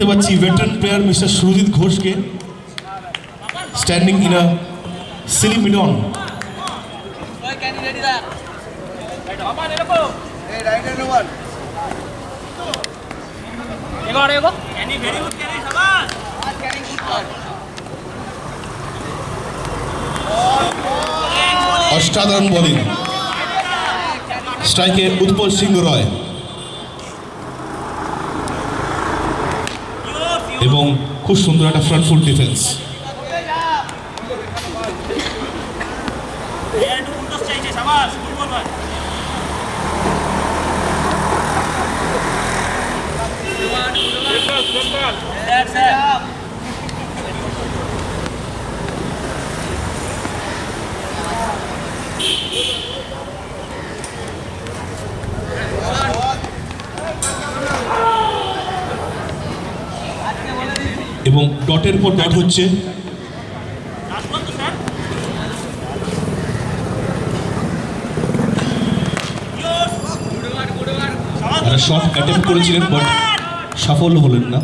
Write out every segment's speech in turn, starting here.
veteran player Mr. Surojit Ghoshke standing in a silly middle. অসাধারণ bowling স্ট্রাইকে উৎপল সিংহ রয় এবং খুব সুন্দর একটা ফ্রন্ট ফুট ডিফেন্স। এবং ডটের পর ডট হচ্ছে শট অ্যাটেম্প করেছিলেন বাট সাফল্য হলেন না।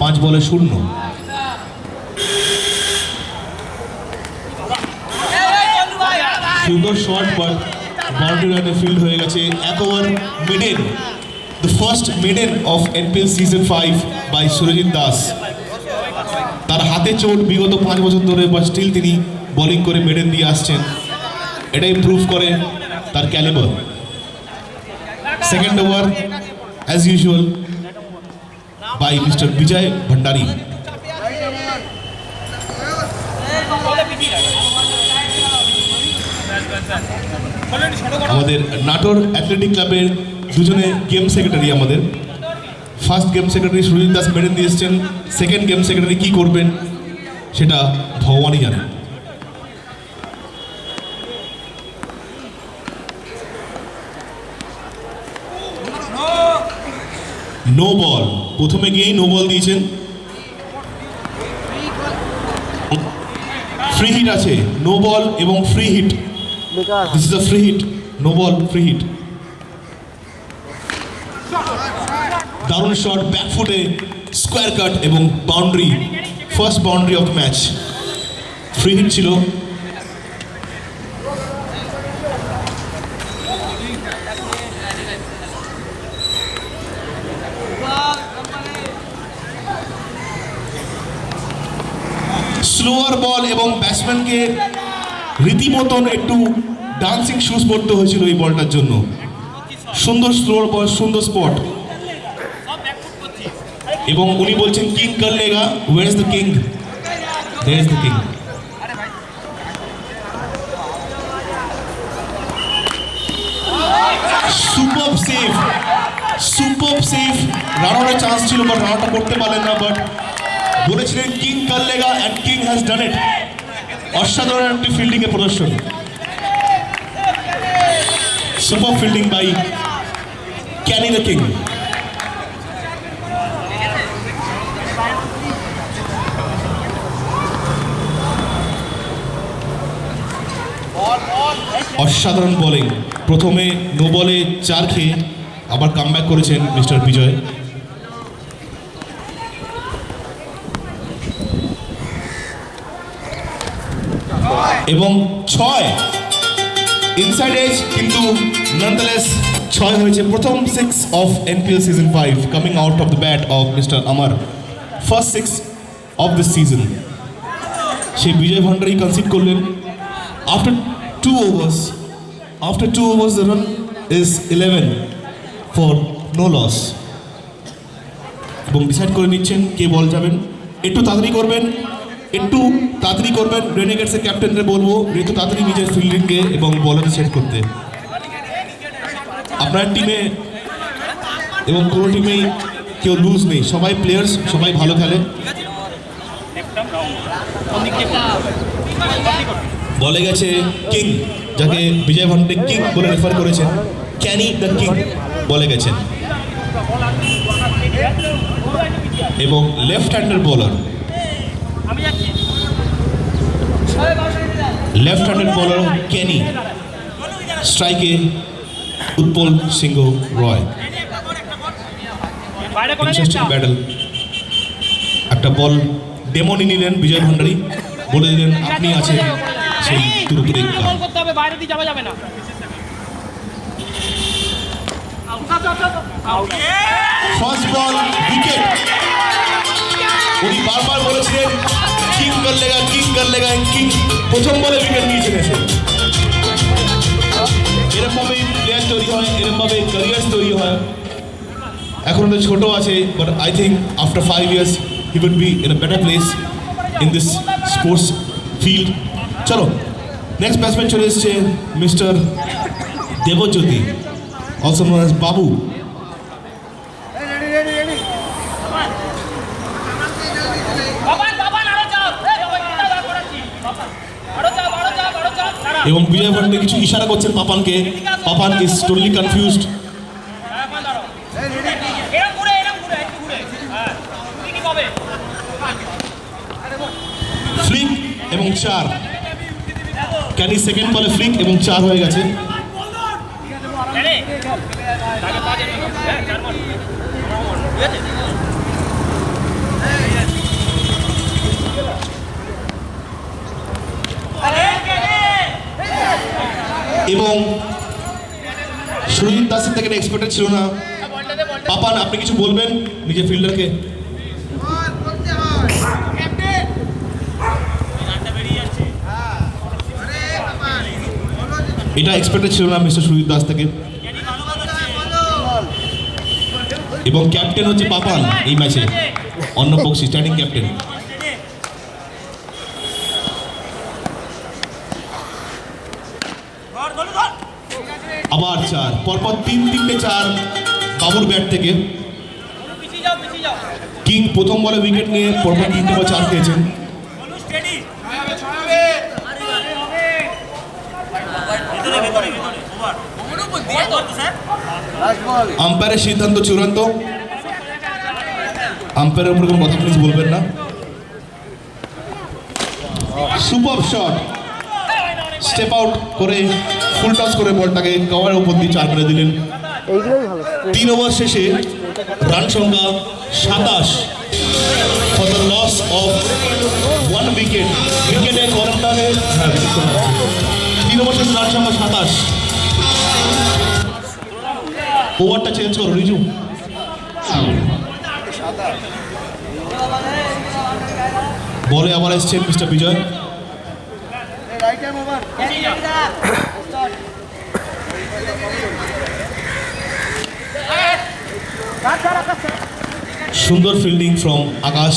5 বলে 0। সুন্দর শট বাট বাউন্ডারি লাইনে ফিল্ড হয়ে গেছে। এক over maiden, the first maiden of NPL season 5 by Surojit Das। তার হাতে চোট বিগত 5 বছর ধরে, বাট স্টিল তিনি বোলিং করে মেডেন দিয়ে আসছেন। এটাই প্রুভ করে তার calibre. Second over as usual by mister Bijoy Bhandari. আমাদের নাটোর অ্যাথলেটিক ক্লাবের দুজনে গেম সেক্রেটারি, আমাদের first game secretary Surajit Das maiden দিয়ে এসছেন। সেকেন্ড গেম সেক্রেটারি কি করবেন সেটা ভগবানই জানেন। নো বল, প্রথমে গিয়েই নো বল দিয়েছেন। ফ্রি হিট আছে, নো বল এবং free hit. This is a free hit, no ball free hit. দারুণ শট, ব্যাক ফুটে স্কোয়ার কাট এবং boundary, first boundary of the match. Free hit ছিল। Slower ball এবং ব্যাটসম্যানকে রীতিমতন একটু ডান্সিং শুজ পড়তে হয়েছিল এই বলটার জন্য। সুন্দর স্লোয়ার বল, সুন্দর স্পট। এবং উনি বলছেন কিং কর লেগা, where is the king, there is the king. Super save, super save. রানারের চান্স ছিল বাট রানাটা করতে পারলেন না, বাট বলেছিলেন কিং কর লেগা and king has done it. অসাধারণ একটি ফিল্ডিং এর প্রদর্শন। Super fielding by Kanny the king. অসাধারণ বোলিং। প্রথমে নো বলে 4 খেয়ে আবার কামব্যাক করেছেন মিস্টার বিজয়। এবং 6 ইনসাইড এজ, কিন্তু ননদলেস 6 হয়েছে। প্রথম 6 of NPL season 5 coming out of the bat of mister আমার। First 6 of this season. সেই বিজয় ভান্ডারী কনসিড করলেন। After 2 overs the run is 11 for no loss। এবং ডিসাইড করে নিচ্ছেন কে বল যাবেন। একটু তাড়াতাড়ি করবেন, একটু তাড়াতাড়ি করবেন। রেনেগেটসের ক্যাপ্টেনরে বলবো একটু তাড়াতাড়ি নিজের ফিল্ডিংকে এবং বলারকে সেট করতে। আপনার টিমে এবং কোনো টিমেই কেউ লুজ নেই, সবাই প্লেয়ার্স, সবাই ভালো খেলে। বলে গেছে কিং, যাকে বিজয় ভান্ডারী কিং বলে রেফার করেছেন। ক্যানি দ্য কিং বলে গেছেন। এবং লেফট হ্যান্ডের bowler, left handed bowler Kanny. স্ট্রাইকে উৎপল সিংহ রয়। Interesting battle. একটা বল ডেমো নিয়ে নিলেন বিজয় ভান্ডারী, বলে দিলেন আপনি আছেন সেই তুরুপুরে বল করতে হবে, বাইরে দিয়ে যাওয়া যাবে না। First ball wicket. উনি বারবার বলেছিলেন কিং কর লেগা কিং, প্রথম বলে উইকেট নিয়েছেন এসে। এরকমভাবেই প্লেয়ার তৈরি হয়, এরকমভাবে ক্যারিয়ার তৈরি হয়। এখন তো ছোট আছে, but I think after 5 years he will be in a better place in this sports field. চলো নেক্সট ব্যাটসম্যান চলে এসছে mister Debjyoti, also known as Babu. এবং বিজয় ভান্ডারী কিছু ইশারা করছেন পাপানকে। Papan is totally confused. Flick এবং 4, ক্যানি সেকেন্ড বলে ফ্লিক এবং 4 হয়ে গেছে। এবং সুনীল দাসের থেকে এক্সপেক্টেড ছিল না। পাপান আপনি কিছু বলবেন নিজের ফিল্ডারকে? এটা এক্সপেক্টেড ছিল না মিস্টার সুনীল দাস থেকে। এবং ক্যাপ্টেন হচ্ছে পাপান এই ম্যাচে, অন্য বক্সি স্ট্যান্ডিং ক্যাপ্টেন। আবার 4, পরপর 3-3টে 4 বাবুর ব্যাট থেকে। কিং প্রথম বলে উইকেট নিয়ে পরপর 3টে বল 4 খেয়েছেন। আম্পায়ারের সিদ্ধান্ত চূড়ান্ত, আম্পায়ারের উপরে কোনো কথা প্লিজ বলবেন না। সুপার শট, স্টেপ আউট করে ফুল টস করে বলটাকে কভারের উপর দিয়ে 4 মেরে দিলেন। 3 ওভার শেষে রান সংখ্যা 27 for the loss of 1 wicket. উইকেটে কোয়ারেন্টাইনে 3 ওভার শেষে রান সংখ্যা 27। ওভারটা চেঞ্জ করো রিজু। বলে আবার এসছেন মিস্টার বিজয়। সুন্দর fielding from Akash.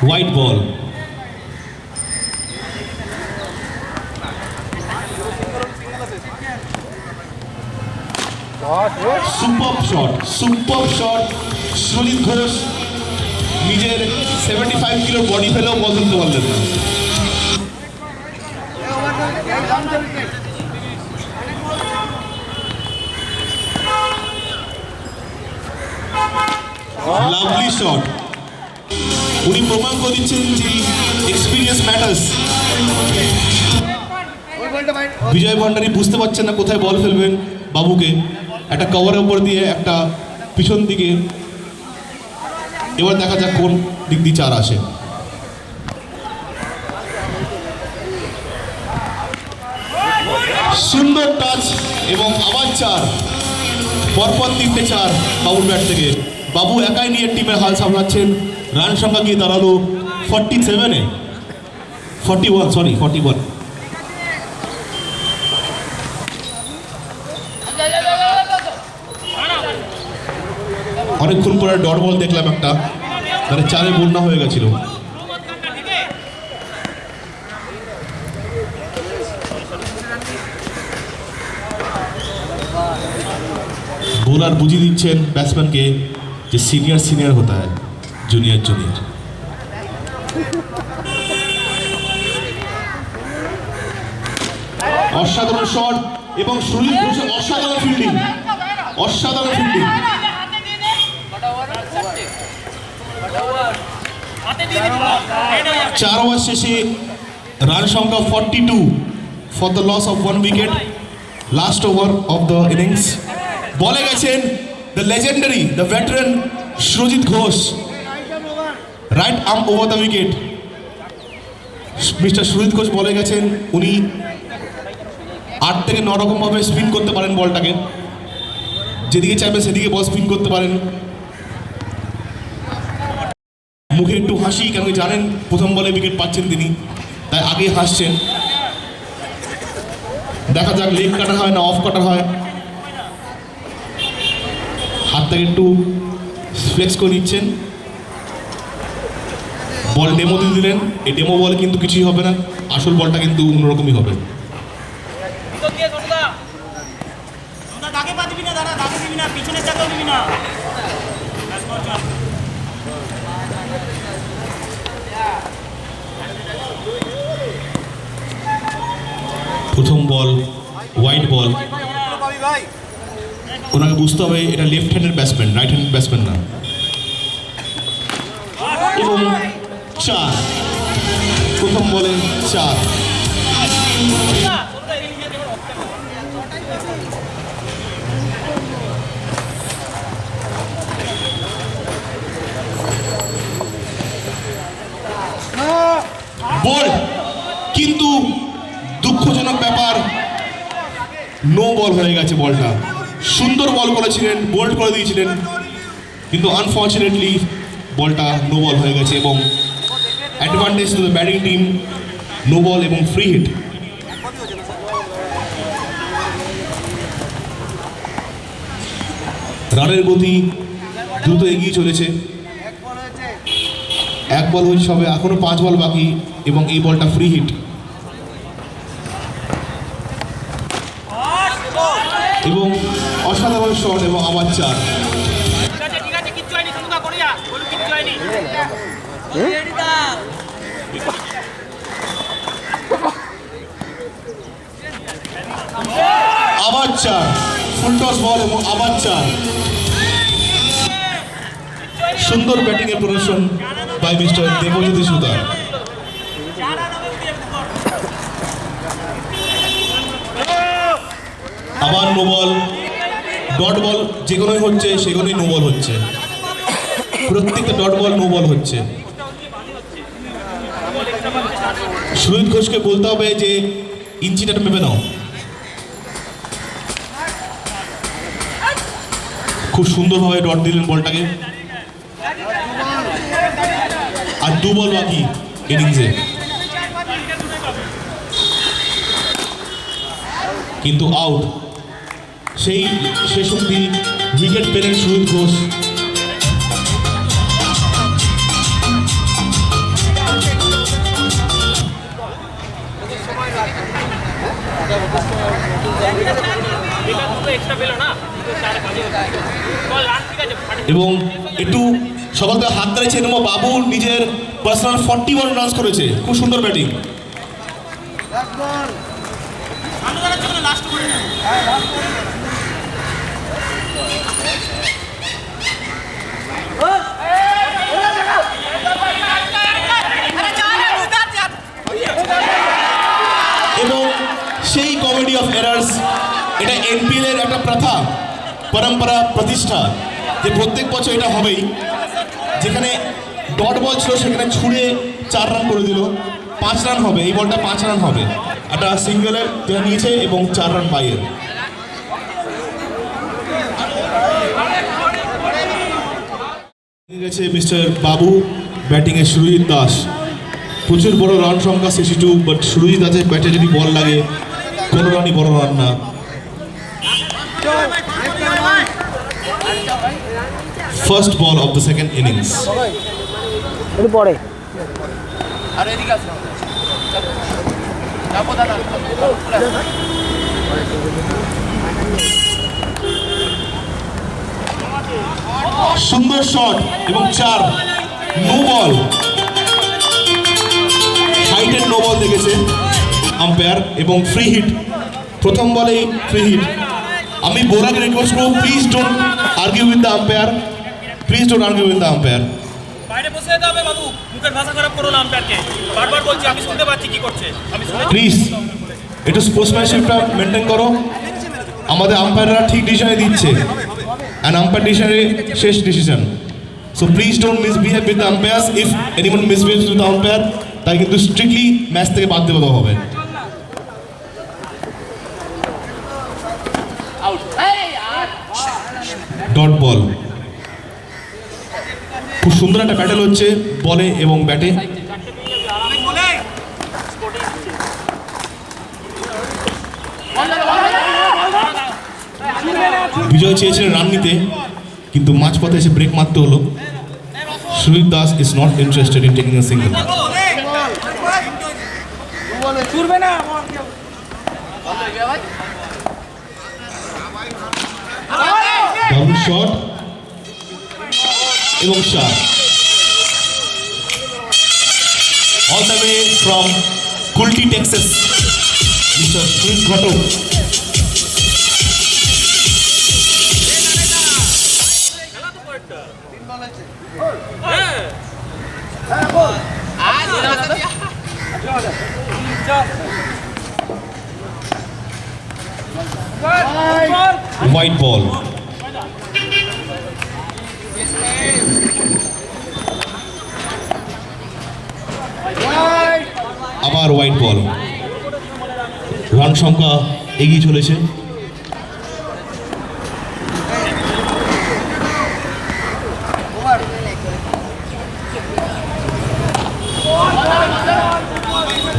White ball. Super shot. Sunil Ghosh নিজের 75 কিলো বডি ফেলেও বল তুলতে পারলেন না। Lovely shot. উনি প্রমাণ করে দিচ্ছেন যে এক্সপিরিয়েন্স ম্যাটার্স। বিজয় ভান্ডারী বুঝতে পারছেন না কোথায় বল ফেলবেন বাবুকে, একটা কভারের উপর দিয়ে একটা পিছন দিকে। এবার দেখা যাক কোন দিক দিয়ে 4 আসে। সুন্দর টাচ এবং আবার 4, পরপর 3টে 4 বাবুর ব্যাট থেকে। বাবু একাই নিয়ে টিমের হাল সামলাচ্ছেন। রান সংখ্যা গিয়ে দাঁড়ালো 41। অনেকক্ষণ পরে ডট বল দেখলাম একটা, মানে 4-এ বন্যা হয়ে গেছিল। বোলার বুঝিয়ে দিচ্ছেন ব্যাটসম্যানকে যে সিনিয়র হতা হয়, জুনিয়র। অসাধারণ শট এবং সুনীল ঘোষের অসাধারণ ফিল্ডিং, অসাধারণ ফিল্ডিং। চার ওভার শেষে রান সংখ্যা 42 for the loss of 1 wicket. Last over of the innings বলে গেছেন the legendary, the veteran Surajit Ghosh, right arm over the wicket. Mister Surajit Ghosh বলে গেছেন উনি 8 থেকে 9 রকমভাবে স্পিন করতে পারেন বলটাকে, যেদিকে চাইবে সেদিকে বল স্পিন করতে পারেন। মুখে একটু হাসি, কেন কি জানেন প্রথম বলে উইকেট পাচ্ছেন তিনি, তাই আগে হাসছেন। দেখা যাক লেগ কাটার হয় না অফ কাটার হয়। হাতটাকে একটু ফ্লেক্স করে দিচ্ছেন। বল ডেমো দিয়ে দিলেন। এই ডেমো বল কিন্তু কিছুই হবে না, আসল বলটা কিন্তু অন্যরকমই হবে। প্রথম বল হোয়াইট বল, ওনাকে বুঝতে হবে এটা লেফট হ্যান্ডের ব্যাটসম্যান, রাইট হ্যান্ডের ব্যাটসম্যান না। এবং 4, প্রথম বলে 4। বল, কিন্তু দুঃখজনক ব্যাপার নো বল হয়ে গেছে। বলটা সুন্দর বল করেছিলেন, বোল্ড করে দিয়েছিলেন, কিন্তু আনফর্চুনেটলি বলটা নো বল হয়ে গেছে এবং advantage to the batting team, no ball এবং ফ্রি হিট। রানের গতি দ্রুত এগিয়ে চলেছে। 1 বল হয়েছে সবে, এখনো 5 বল বাকি এবং এই বলটা ফ্রি হিট। এবং অসাধারণ শট এবং আবার 4। আবার 4, ফুল টস বল এবং আবার 4। সুন্দর ব্যাটিং এর প্রদর্শন বাই মিস্টার দেবজ্যোতি সুতার। আবার নো বল, ডট বল যেগুলোই হচ্ছে সেগুলোই নো বল হচ্ছে, প্রত্যেকটা ডট বল নো বল হচ্ছে। সুনীল ঘোষকে বলতে হবে যে ইঞ্চিটা মেপে নাও। খুব সুন্দরভাবে ডট দিলেন বলটাকে। আর 2 বল বাকি ইনিংসে, কিন্তু আউট। সেই শেষ অব্দি উইকেট পেলেন সুনীল ঘোষ। এবং একটু সকাল থেকে হাত দাঁড়িয়েছে এবং বাবু নিজের পার্সোনাল 41 রানস করেছে, খুব সুন্দর ব্যাটিং। এবং সেই কমেডি অফ এরার্স, এটা এনপিএল এর একটা প্রথা, পরম্পরা, প্রতিষ্ঠা, যে প্রত্যেক বছর এটা হবেই। যেখানে ডট বল ছিল সেখানে ছুঁড়ে 4 রান করে দিল, 5 রান হবে। এই বলটা 5 রান হবে, একটা সিঙ্গেলের যেটা নিয়েছে এবং 4 রান বাইয়ের। গেছে মিস্টার বাবু, ব্যাটিংয়ে সুরজিৎ দাস। প্রচুর বড় রান সংখ্যা 62, বাট সুরজিৎ দাসের ব্যাটে যদি বল লাগে কোনো রানই বড় রান না। First ball of the second innings. পরে সুন্দর শট এবং 4, নো বল, হাইটেড নো বল দেখেছে। আম্পায়ার এবং ফ্রি হিট, প্রথম বলেই ফ্রি হিট। আমি বোরাকে রিকোয়েস্ট করবো, please don't argue with the umpire, please don't argue with the umpire. বাইরে বসে যেতে হবে বাবু, মুখের ভাষা খারাপ করো না আম্পায়ারকে। বারবার বলছি, আমি শুনতে পাচ্ছি কি করছে, আমি শুনে প্লিজ একটু স্পোর্টসম্যানশিপটা মেনটেন করো। আমাদের আম্পায়াররা ঠিক ডিসিশনে দিচ্ছে, অ্যান্ড আম্পায়ার ডিসিশনে শেষ decision. So please don't misbehave with the umpires. If anyone misbehaves with the umpire, তাই কিন্তু স্ট্রিক্টলি ম্যাচ থেকে বাদ দেওয়া হবে। Dot ball. খুব সুন্দর একটা ব্যাটেল হচ্ছে বলে এবং ব্যাটে। বিজয় চেয়েছিলেন রান নিতে, কিন্তু মাঝপথে এসে ব্রেক মারতে হলো। Sujit Das is not interested in taking a single. ছুটবে না। দারুণ শট এবং shot. All the way from Kulti, Texas, mister Sujit Ghatak. White ball. আবার হোয়াইট বল। রান সংখ্যা এগিয়ে চলেছে।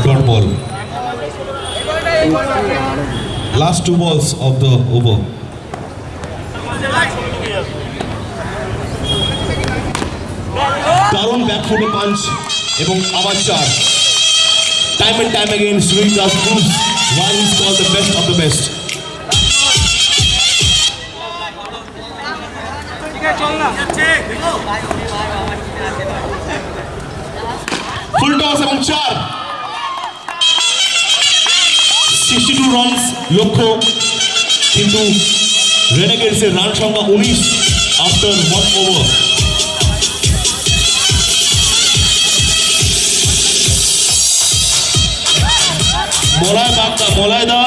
Dot ball. Last 2 balls of the over. দারুণ ব্যাকফুটে পাঞ্চ এবং আবার চার। Time and time again, Sujit Das proves why he is called the best of the best. Full toss এবং চার। 62 রানস লক্ষ্য, কিন্তু রেনেগেডসের রান সংখ্যা 19 আফটার 1 ওভার। মলয় দা,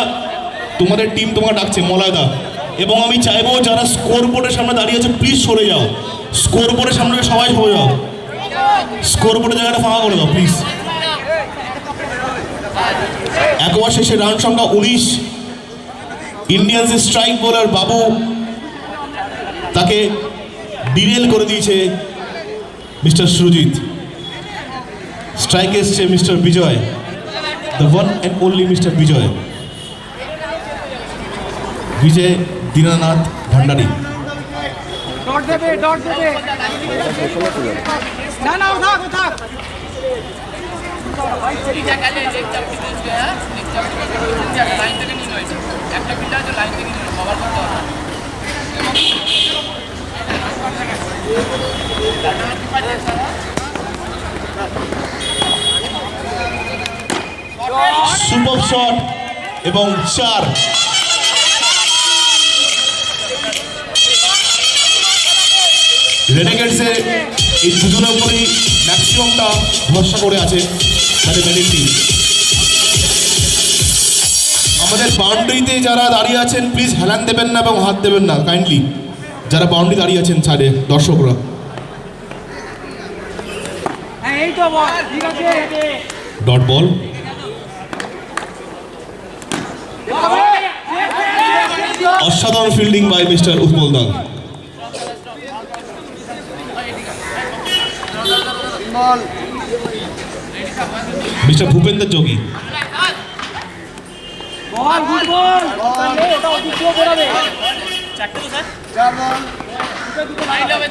তোমাদের টিম তোমাকে ডাকছে, মলয় দা। এবং আমি চাইবো যারা স্কোর বোর্ডের সামনে দাঁড়িয়ে আছে, প্লিজ সরে যাও। স্কোর বোর্ডের সামনে সবাই সরে যাও, স্কোর বোর্ডের জায়গাটা ফাঁকা করে দাও প্লিজ। এক ওভার শেষে রান সংখ্যা 19। ইন্ডিয়ান্সের স্ট্রাইক বোলার বাবু তাকে ডিরেল করে দিয়েছে মিস্টার সুজিত। স্ট্রাইকে এসছে mister Vijay, the one and only mister Vijay, Vijay Dinanath Bhandari. Dot দেবে, ডট দেবে। না না, থাক থাক। সুপার শট এবং চার। রেনেগেডসে এই দুজনের উপরেই ম্যাক্সিমামটা ভরসা করে আছে তাদের ব্যাটিং টিম। আমাদের বাউন্ডারিতে যারা দাঁড়িয়ে আছেন, প্লিজ হেলান দেবেন না এবং হাত দেবেন না কাইন্ডলি। যারা বাউন্ডারি দাঁড়িয়ে আছেন সাইডে দর্শকরা। হ্যাঁ, এই তো বল, ঠিক আছে। Dot ball. অসাধারণ fielding by mister Utpal Das. Mister Bhupendra Yogi. Ball, good ball. ওটা অধিক দিয়ে বেরাবে। চারটে তো স্যার, চার বল।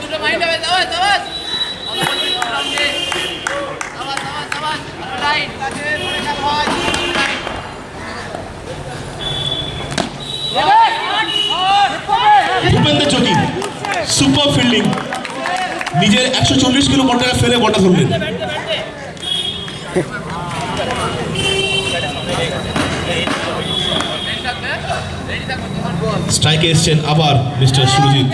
দুটো মাইন্ড হবে দাওয়াজ দাওয়াজ। ভূপেন্দ্র যোগী সুপার ফিল্ডিং, নিজের 140 কিলো বলটাকে ফেলে বলটা ধরলেন। স্ট্রাইকে এসছেন আবার মিস্টার সুরজিৎ।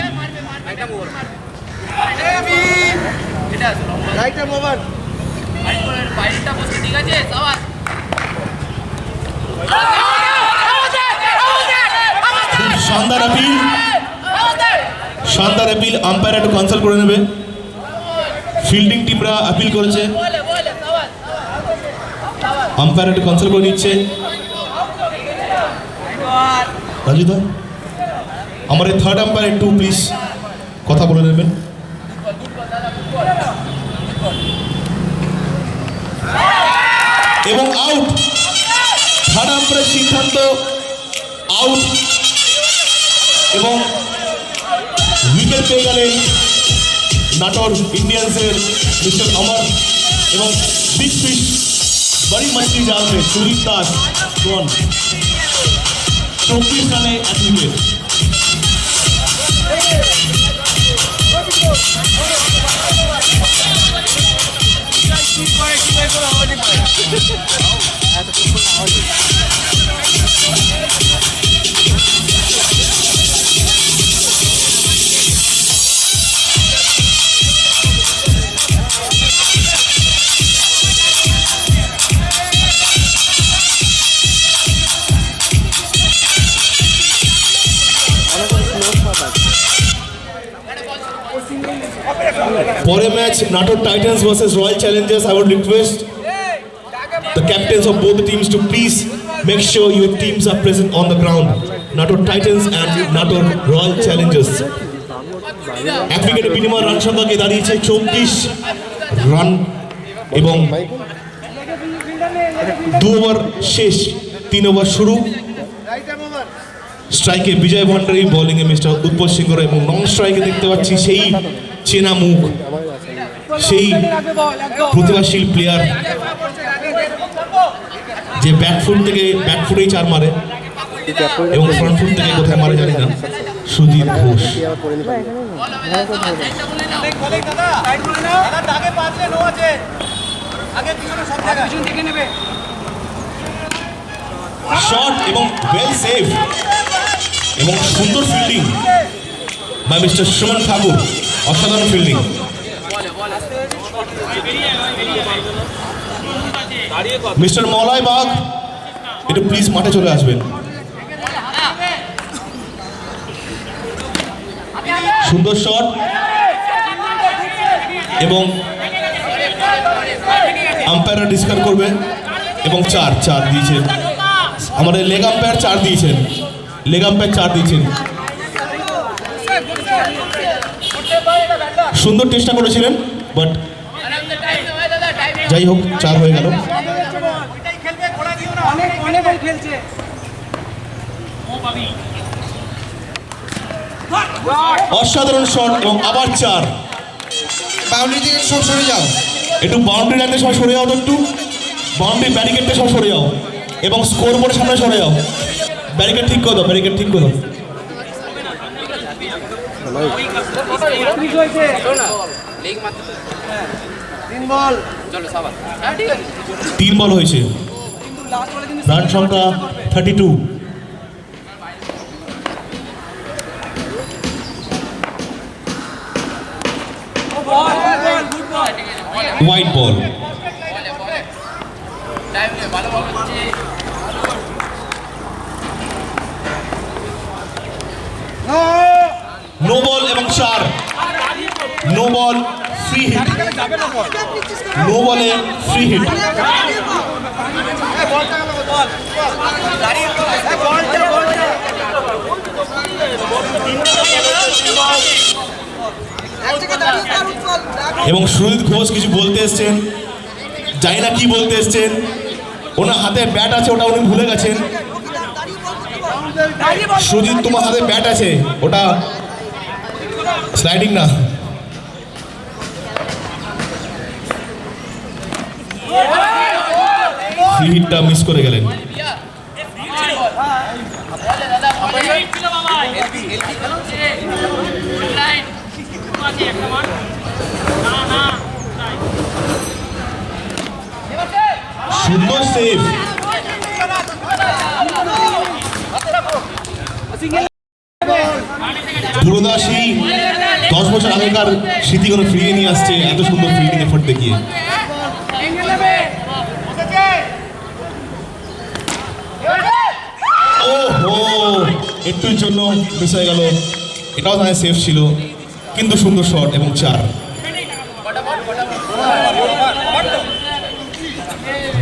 রাইটার মোবাইল খুব শানদার অ্যাপিল আম্পায়ার একটু কনসাল্ট করে নেবে। ফিল্ডিং টিমরা অ্যাপিল করেছে, আম্পায়ার একটু কনসাল্ট করে নিচ্ছে। রাজুদা আমার এই থার্ড আম্পায়ার একটু প্লিজ কথা বলে নেবেন। এবং আউট, থার্ড আম্পায়ারের সিদ্ধান্ত আউট এবং উইকেট পেয়ে গেলেন নাটোর ইন্ডিয়ান্সের মিস্টার অমর এবং বিগ ফিশ বড়ি মাছলি জাল में সুজিত দাস 24 রানে 1 উইকেট। পরে match Natore Titans versus royal Challengers. I would request the captains of both the teams to please make sure your teams are present on the ground. Nator Titans and Nator Royal Challengers. এক উইকেটে বিনিময় run সংখ্যাকে দাঁড়িয়েছে 24 run এবং 2 over শেষ, 3 over শুরু। স্ট্রাইকে বিজয় ভান্ডারী, বোলিংয়ে মিস্টার উৎপল সিংহ এবং নন স্ট্রাইকে দেখতে পাচ্ছি সেই চেনা মুখ, সেই প্রতিভাশীল প্লেয়ার যে ব্যাকফুটেই চার মারে এবং ফ্রন্ট ফুট থেকে কোথায় মারে জানি না, সুজিত ঘোষ। শট এবং ওয়েল সেভ এবং সুন্দর ফিল্ডিং বাই মিস্টার সুমন ঠাকুর, অসাধারণ ফিল্ডিং। মিস্টার মলয় বাগ একটু প্লিজ মাঠে চলে আসবেন। সুন্দর শট এবং আম্পায়ার ডিসকার করবে এবং চার দিয়েছেন আমাদের লেগ আম্পায়ার, 4 দিয়েছেন, লেগ আম্পায়ার 4 দিয়েছেন। সুন্দর চেষ্টা করেছিলেন বাট যাই হোক 4 হয়ে গেল। অসাধারণ শট এবং আবার 4। বাউন্ডারি থেকে সব সরে যাও, একটু বাউন্ডারি লাইনে সব সরে যাও, একটু বাউন্ডারি ব্যারিকেডটা সব সরে যাও এবং স্কোর বোর্ডের সামনে সরে যাও। ব্যারিকেড ঠিক করে দাও, ব্যারিকেড ঠিক করে দাও। 3 বল হয়েছে, রান সংখ্যা 32। হোয়াইট বল, নো বল এবং 4, no ball free hit, no বলে ফ্রি হিট। এবং সুজিত ঘোষ কিছু বলতে এসছেন, জানি না কি বলতে এসছেন, ওনার হাতে ব্যাট আছে, ওটা উনি ভুলে গেছেন। সুজিত তোমার হাতে ব্যাট আছে, ওটা স্লাইডিং না। ফ্রি হিটটা মিস করে গেলেন। সুন্দর সেভ সুরদা সেই 10 বছর আগেকার স্মৃতিগুলো ফিরিয়ে নিয়ে আসছে এত সুন্দর ফিল্ডিং এফোর্ট দেখিয়ে। ওহো, একটুর জন্য মিস হয়ে গেল, এটাও তাহলে সেফ ছিল, কিন্তু সুন্দর শট এবং 4।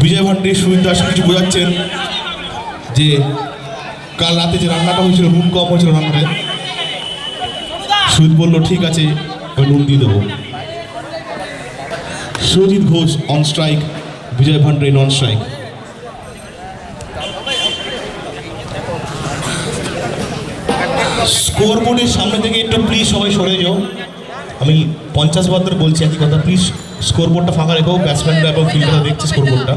বিজয় ভান্ডারী সুজিত দাস কিছু বোঝাচ্ছেন যে কাল রাতে যে রান্নাটা হয়েছিল নুন কম হয়েছিল রান্নায়। সুজিত বলল ঠিক আছে, ওই নুন দিয়ে দেবো। Sujit Ghosh on strike, Vijay Bhandari non strike. Score বোর্ডের সামনে থেকে একটু প্লিজ সবাই সরে যাও। আমি 50 বার ধরে বলছি একই কথা, প্লিজ স্কোর বোর্ডটা ফাঁকা রেখো, ব্যাটসম্যানরা এবং ফিল্ডাররা দেখছে স্কোর বোর্ডটা।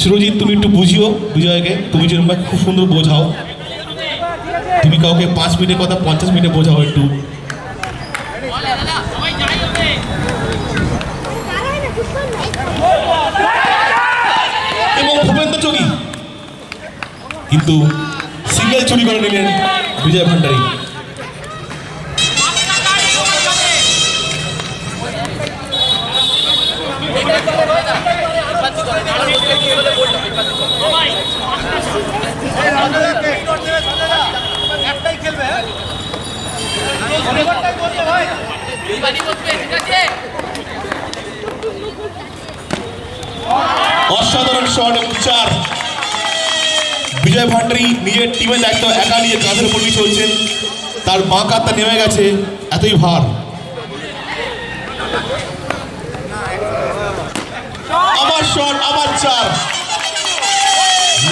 সুরজিৎ তুমি একটু বুঝিও বিজয়কে, তুমি যেরকম খুব সুন্দর বোঝাও, তুমি কাউকে 5 মিনিটের কথা 50 মিনিটে বোঝাও একটু। এবং ভূপেন্দ্র যোগী কিন্তু সিঙ্গেল চুরি করে নিলেন বিজয় ভান্ডারী। অসাধারণ শট এবং 4। বিজয় ভান্ডারী নিজের টিমের দায়িত্ব একা নিয়ে কাঁধের উপর দিয়ে চলছেন, তার বাঁ কাঁধটা নেমে গেছে, এতই ভার। আবার শট, আবার 4।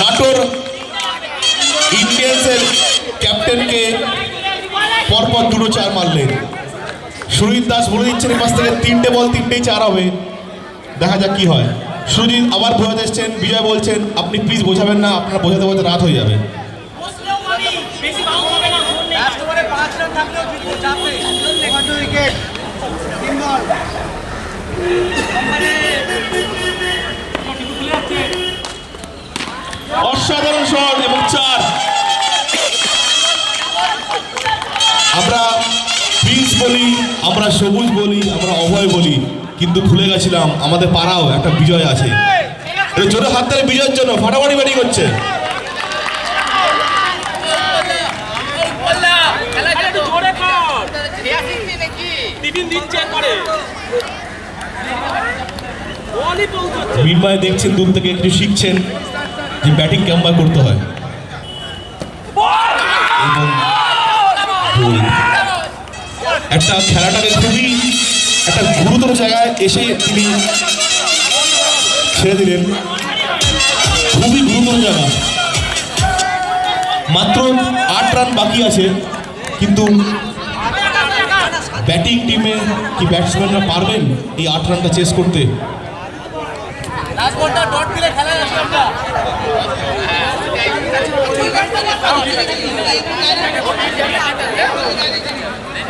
নাটোর ইন্ডিয়ান্সের ক্যাপ্টেনকে পরপর 2 4 মারলেন। সুজিত দাস বলে দিচ্ছেন এই পাশ থেকে 3টে বল 3টেই 4 হবে, দেখা যাক কি হয়। সুজিত আবার বোঝাতে এসছেন, বিজয় বলছেন আপনি প্লিজ বোঝাবেন না, আপনারা বোঝাতে বোঝাতে রাত হয়ে যাবে। অসাধারণ শট এবং 4। আমরা প্রিন্স বলি, আমরা সবুজ বলি, আমরা অভয় বলি, কিন্তু ভুলে গেছিলাম আমাদের পাড়াও একটা বিজয় আছে। জোরে হাত তালি বিজয়ের জন্য, ফাটাফাটি ব্যাটিং করছে। মিনময় দেখছেন দূর থেকে, একটু শিখছেন যে ব্যাটিং কেমন করতে হয়। এবং একটা খেলাটাকে খুবই একটা গুরুতর জায়গায় এসে তিনি ছেড়ে দিলেন, খুবই গুরুতর জায়গা। মাত্র 8 রান বাকি আছে, কিন্তু ব্যাটিং টিমে কি ব্যাটসম্যানরা পারবেন এই 8 রানটা চেস করতে?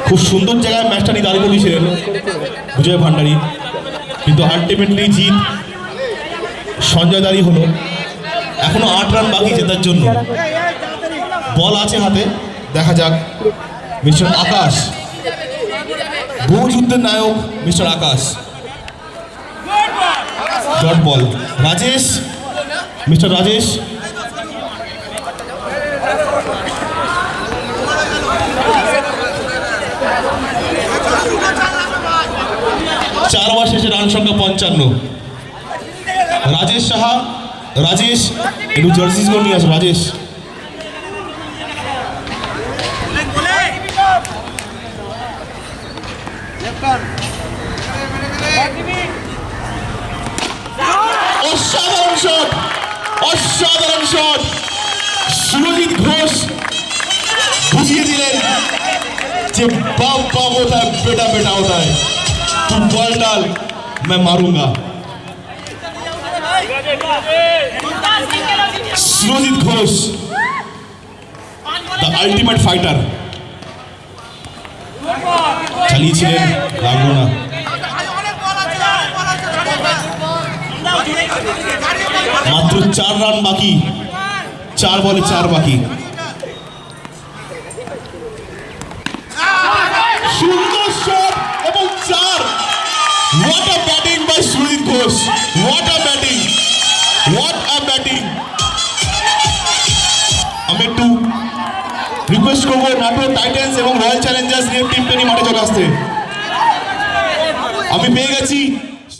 খুব সুন্দর জায়গায় ম্যাচটা নিয়ে দাঁড়িয়ে করেছিলেন বিজয় ভান্ডারী, কিন্তু আলটিমেটলি জিত সঞ্জয় দাঁড়িয়ে হলো। এখনো 8 রান বাকি জেতার জন্য, বল আছে হাতে, দেখা যাক। মিস্টার আকাশ, বহু যুদ্ধের নায়ক mister Akash, dot ball. Rajesh, mister Rajesh, চার ওভার শেষে রান সংখ্যা 55। রাজেশ সাহা, রাজেশ একটু জার্সিস করে নিয়ে আসো রাজেশ। অসাধারণ শট, অসাধারণ শট। সুরজিৎ ঘোষ বুঝিয়ে দিলেন যে बाप बाप होता है, बेटा बेटा होता है, तू बॉल डाल मैं मारूंगा। Surajit Ghosh, the ultimate fighter, চালিয়েছিলেন, লাগলো না। মাত্র 4 রান বাকি, 4 বলে 4 বাকি। সুন্দর শট এবং 4। What a batting by Sujit Ghosh, what a batting, what a batting. আমি একটু রিকোয়েস্ট করবো নাটোর টাইটান্স এবং রয়্যাল চ্যালেঞ্জার্স নিয়ে টিম পেনি মাঠে চলে আসতে। আমি পেয়ে গেছি